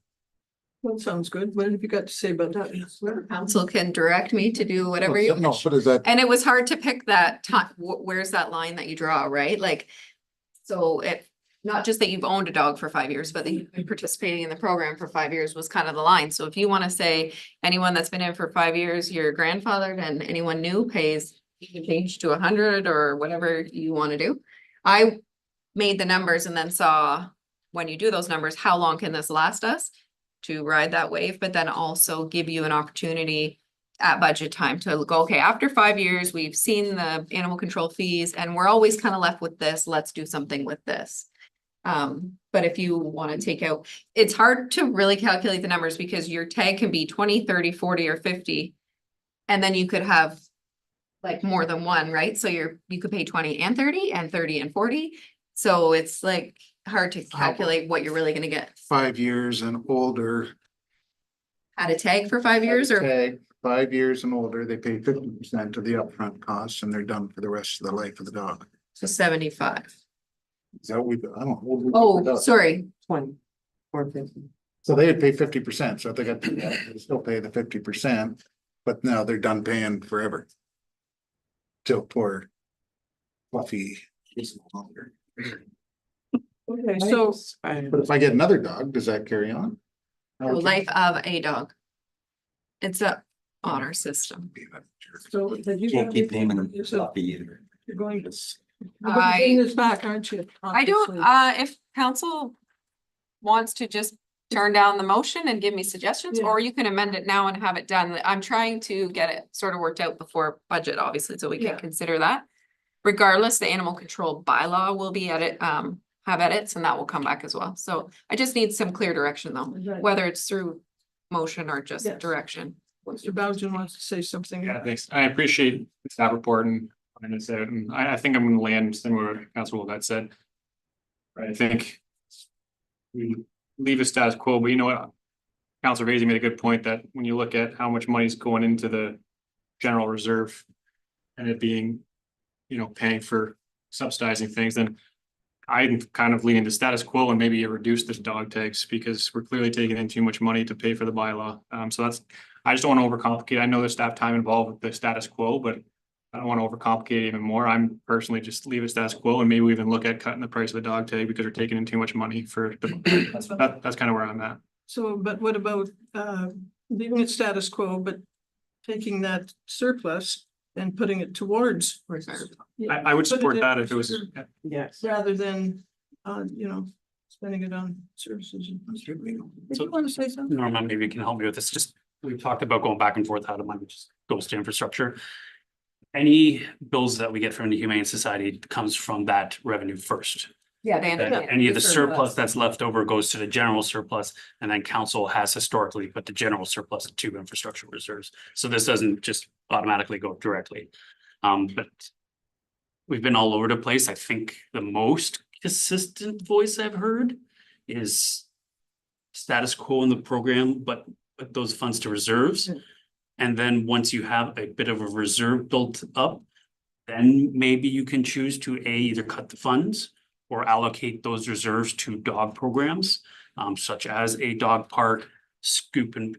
That sounds good. What have you got to say about that? Council can direct me to do whatever you No, wish. what is that? And it was hard to pick that time. Where's that line that you draw, right? Like, so not just that you've owned a dog for 5 years, but that you've been participating in the program for 5 years was kind of the line. So if you want to say anyone that's been in for 5 years, you're grandfathered, and anyone new pays, you can change to 100 or whatever you want to do. I made the numbers and then saw, when you do those numbers, how long can this last us to ride that wave, but then also give you an opportunity at budget time to go, okay, after 5 years, we've seen the animal control fees and we're always kind of left with this, let's do something with this. But if you want to take out, it's hard to really calculate the numbers because your tag can be 20, 30, 40, or 50. And then you could have like more than one, right? So you could pay 20 and 30 and 30 and 40. So it's like hard to calculate what you're really gonna get. 5 years and older. Had a tag for 5 years or, Tag, 5 years and older, they pay 50% of the upfront costs and they're done for the rest of the life of the dog. so 75. Is that what we, I don't know. what we- Oh, sorry. 20 or 50. So they would pay 50%, so if they got, they still pay the 50%, but now they're done paying forever. Till poor Fluffy is no longer. Okay, so But if I get another dog, does that carry on? The life of a dog. It's a honor system. so did you? Can't keep naming them You're sloppy either. going to. I- Bring this back, aren't you? I don't, Obviously. if council wants to just turn down the motion and give me suggestions, Yeah. or you can amend it now and have it done. I'm trying to get it sort of worked out before budget, obviously, so we can Yeah. consider that. Regardless, the animal control bylaw will be have edits, and that will come back as well. So I just need some clear direction though, Right. whether it's through motion or just Yes. direction. Mr. Bowden wants to say something. Yeah, thanks. I appreciate the staff report and it's out, and I think I'm gonna land similar to Councilor Wolvett said. I think we leave a status quo, but you know what? Councilor Vasey made a good point that when you look at how much money is going into the general reserve and it being, paying for subsidizing things, then I'm kind of leaning to status quo and maybe you reduce the dog tags because we're clearly taking in too much money to pay for the bylaw. So I just don't want to overcomplicate. I know there's staff time involved with the status quo, but I don't want to overcomplicate it even more. I'm personally just leave it status quo and maybe we even look at cutting the price of the dog tag because we're taking in too much money for that's kind of where I'm at. So, but what about leaving it status quo, but taking that surplus and putting it towards. I would support that if it was. Yes. Rather than, spending it on services. Did So- you want to say something? Norma, maybe you can help me with this. Just, we've talked about going back and forth, how the money just goes to infrastructure. Any bills that we get from the Humane Society comes from that revenue first. Yeah, That any of the surplus that's left over goes to the general surplus, and then council has historically put the general surplus to infrastructure reserves. So this doesn't just automatically go directly. But we've been all over the place. I think the most consistent voice I've heard is status quo in the program, but put those funds to reserves. And then once you have a bit of a reserve built up, then maybe you can choose to either cut the funds or allocate those reserves to dog programs, such as a dog park, scoop and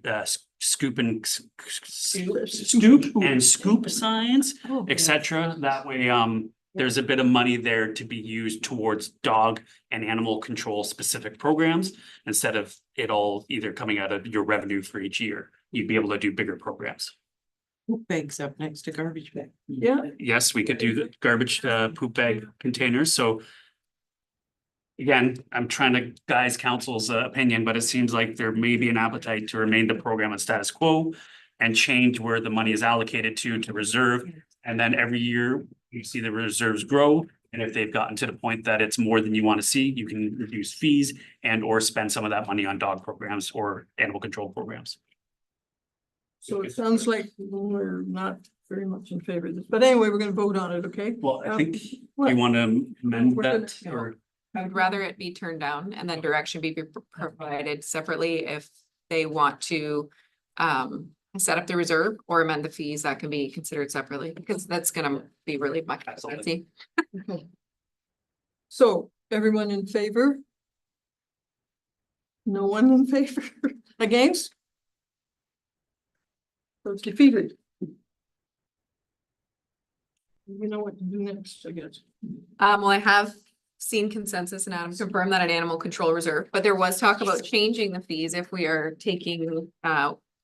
scoop signs, etc. That way, there's a bit of money there to be used towards dog and animal control specific programs instead of it all either coming out of your revenue for each year. You'd be able to do bigger programs. Poop bags up next to garbage bag. Yeah, Yes, we could do the garbage poop bag containers, so. Again, I'm trying to guise council's opinion, but it seems like there may be an appetite to remain the program at status quo. And change where the money is allocated to reserve, and then every year you see the reserves grow. And if they've gotten to the point that it's more than you want to see, you can reduce fees and or spend some of that money on dog programs or animal control programs. so it sounds like we're not very much in favor of this, but anyway, we're gonna vote on it, okay? Well, I think what? you want to amend We're that gonna- or. I would rather it be turned down and then direction be provided separately if they want to set up the reserve or amend the fees that can be considered separately, because that's gonna be really much expensive. Okay. So everyone in favor? No one in favor? Against? So it's defeated. We know what to do next, I guess. Well, I have seen consensus and Adam confirmed that an animal control reserve, but there was talk about changing the fees if we are taking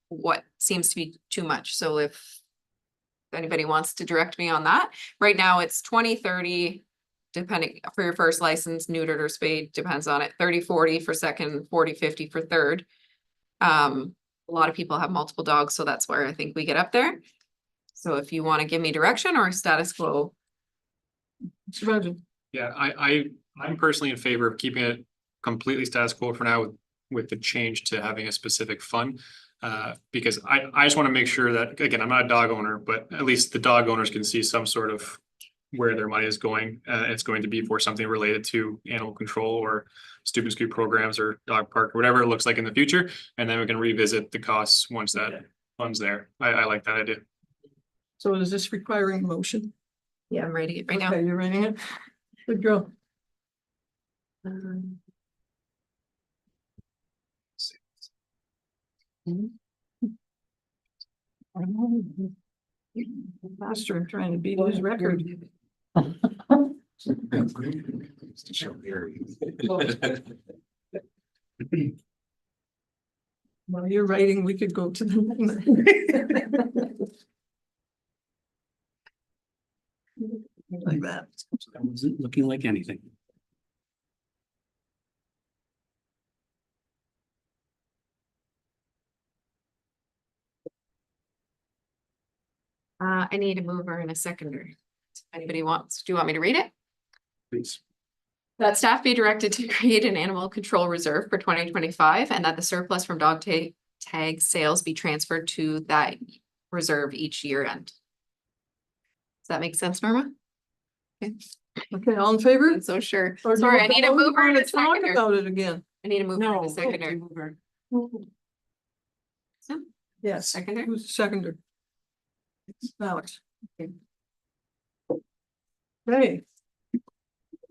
what seems to be too much. So if anybody wants to direct me on that, right now it's 20, 30, depending for your first license, neutered or spayed, depends on it, 30, 40 for second, 40, 50 for third. A lot of people have multiple dogs, so that's where I think we get up there. So if you want to give me direction or status quo. Mr. Roger. Yeah, I'm personally in favor of keeping it completely status quo for now with the change to having a specific fund. Because I just want to make sure that, again, I'm not a dog owner, but at least the dog owners can see some sort of where their money is going. It's going to be for something related to animal control or stupid scoop programs or dog park or whatever it looks like in the future. And then we can revisit the costs once that fund's there. I like that idea. So is this requiring a motion? Yeah, I'm writing it right now. Okay, you're writing it? Good girl. Master trying to beat his record. While you're writing, we could go to the. Like that. That wasn't looking like anything. I need a mover and a seconder. Anybody wants, do you want me to read it? Please. That staff be directed to create an animal control reserve for 2025 and that the surplus from dog tag sales be transferred to that reserve each year end. Does that make sense, Norma? Okay, all in favor? I'm so sure. Or do Sorry, you I need a want to mover and a talk seconder. about it again. I need a mover and No, a seconder. Yes. Seconder? Who's the seconder? Alex. Okay. Hey.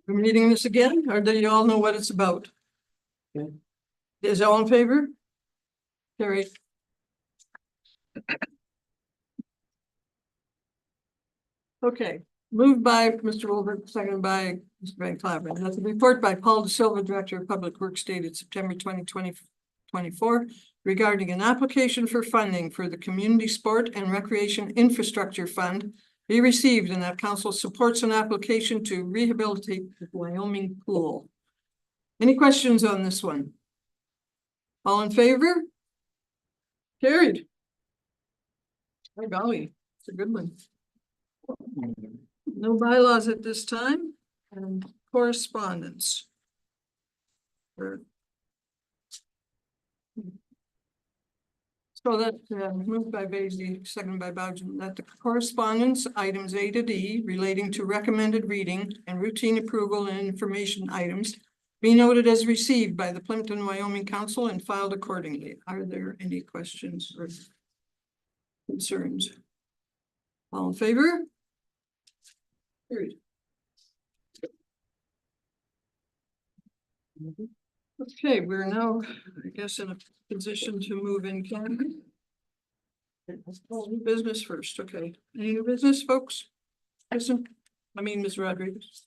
We're reading this again, or do you all know what it's about? Okay. Is all in favor? Carried. Okay, moved by Mr. Wolbert, seconded by Mr. Van Claveren. That's a report by Paul De Silva, Director of Public Works, dated September 2024, regarding an application for funding for the Community Sport and Recreation Infrastructure Fund be received, and that council supports an application to rehabilitate the Wyoming pool. Any questions on this one? All in favor? Carried. My golly, it's a good one. No bylaws at this time, and correspondence. So that moved by Bailey, seconded by Bowden, that the correspondence items A to D relating to recommended reading and routine approval and information items be noted as received by the Plympton-Wyoming Council and filed accordingly. Are there any questions or concerns? All in favor? Carried. Okay, we're now, I guess, in a position to move in Canada. New business first, okay. Any new business, folks? Listen, Ms. Rodriguez.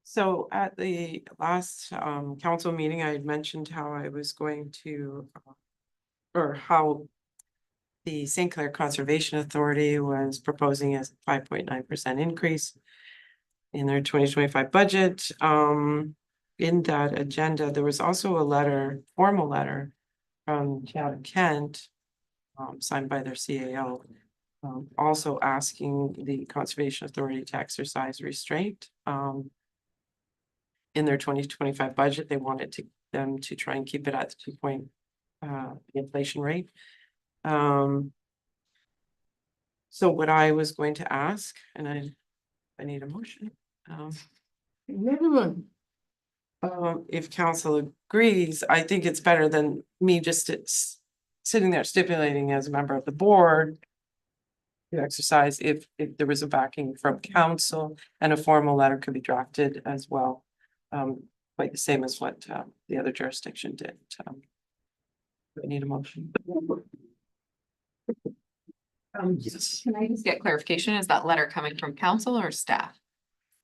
So at the last council meeting, I had mentioned how I was going to or how the St. Clair Conservation Authority was proposing a 5.9% increase in their 2025 budget. In that agenda, there was also a letter, formal letter from Chad Kent, signed by their CAO, also asking the Conservation Authority to exercise restraint. In their 2025 budget, they wanted them to try and keep it at the 2% inflation rate. So what I was going to ask, and I need a motion. Everyone. If council agrees, I think it's better than me just sitting there stipulating as a member of the board to exercise if there was a backing from council, and a formal letter could be drafted as well. Quite the same as what the other jurisdiction did. I need a motion. Yes. Can I just get clarification? Is that letter coming from council or staff?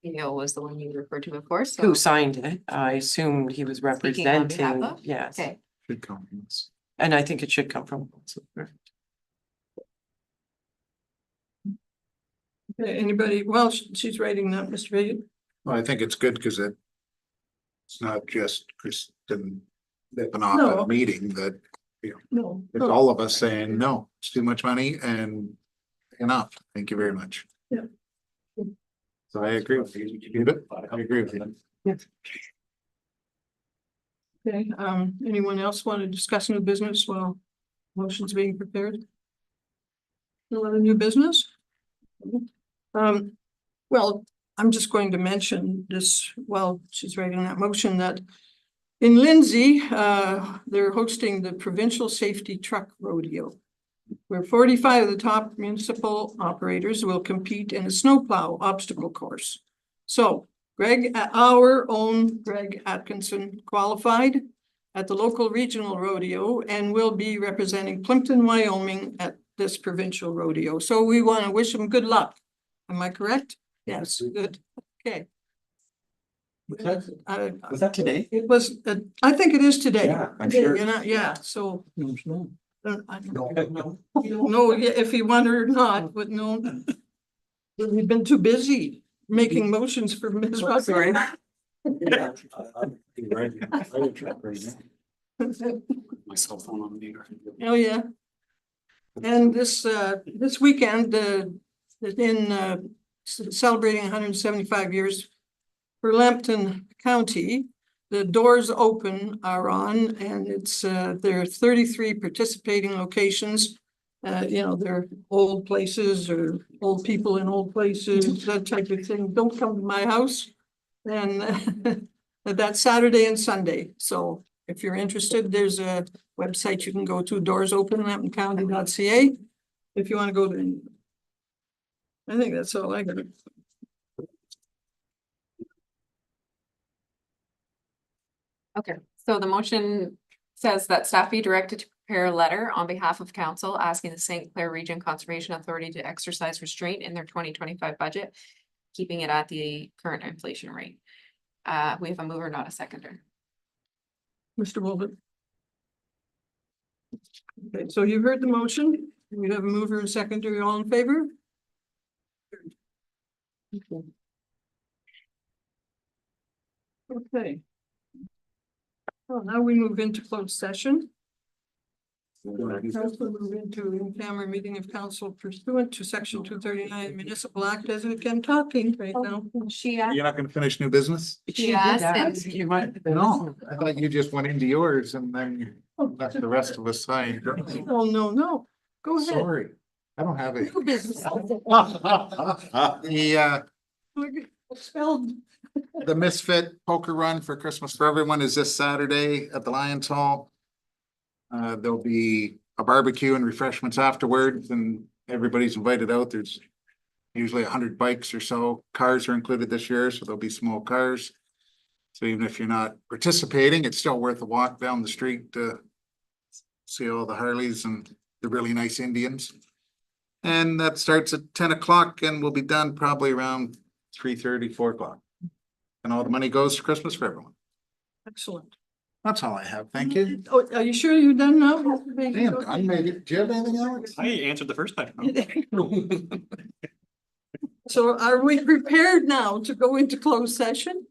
Neil was the one you referred to before, so. Who signed it? I assumed he was Speaking on behalf representing, of? yes. Okay, Should come from us. And I think it should come from. Okay, anybody, well, she's writing that, Mr. Bailey. Well, I think it's good because it's not just Kristen nipping off No. at a meeting that No. it's all of us saying, no, it's too much money and enough. Thank you very much. Yeah. So I agree with you. You get it? I agree with you. Okay, anyone else want to discuss new business while motion's being prepared? No other new business? Well, I'm just going to mention this while she's writing that motion that in Lindsay, they're hosting the Provincial Safety Truck Rodeo, where 45 of the top municipal operators will compete in a snowplow obstacle course. So Greg, our own Greg Atkinson qualified at the local regional rodeo and will be representing Plympton-Wyoming at this provincial rodeo. So we want to wish him good luck. Am I correct? Yes, good. Okay. Was that today? It was, I think it is today. Yeah, I'm Today, sure. you know, yeah, so. No, it's not. I don't know if he won or not, but no. We've been too busy making motions for Ms. Russell. My cell phone on me. Oh, yeah. And this weekend, celebrating 175 years for Lambton County, the doors open are on, and there are 33 participating locations. They're old places or old people in old places, that type of thing. Don't come to my house. And that's Saturday and Sunday. So if you're interested, there's a website you can go to, doorsopen.lamptoncounty.ca, if you want to go to any. I think that's all I got. okay. So the motion says that staff be directed to prepare a letter on behalf of council asking the St. Clair Region Conservation Authority to exercise restraint in their 2025 budget, keeping it at the current inflation rate. We have a mover, not a seconder. Mr. Wolbert. Okay, so you've heard the motion. We have a mover and seconder. All in favor? Okay. Well, now we move into closed session. Council move into in-camera meeting of council pursuant to section 239 municipal act as we can talking right now. She You're not gonna finish new business? She Yes, did and- ask, you might. No, I thought you just went into yours and then left the rest of us sign. Oh, no. Go ahead. Sorry, I don't have it. New business. Expelled. The Misfit Poker Run for Christmas for Everyone is this Saturday at the Lions Hall. There'll be a barbecue and refreshments afterwards, and everybody's invited out. There's usually 100 bikes or so. Cars are included this year, so there'll be small cars. So even if you're not participating, it's still worth a walk down the street to see all the Harleys and the really nice Indians. And that starts at 10 o'clock and will be done probably around 3:30, 4 o'clock. And all the money goes to Christmas for Everyone. Excellent. That's all I have. Thank you. Oh, are you sure you're done now? Mr. Bailey? Damn, I made it. Do you have anything else? I answered the first time. So are we prepared now to go into closed session?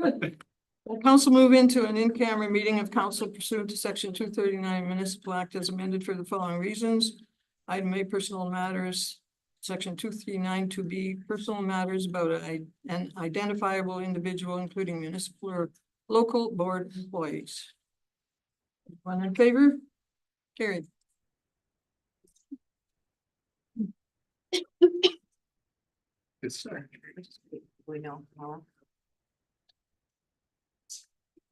Good. Will council move into an in-camera meeting of council pursuant to section 239 municipal act as amended for the following reasons. Item A, personal matters, section 239 to be personal matters about an identifiable individual, including municipal or local board employees. One in favor? Carried. It's We know.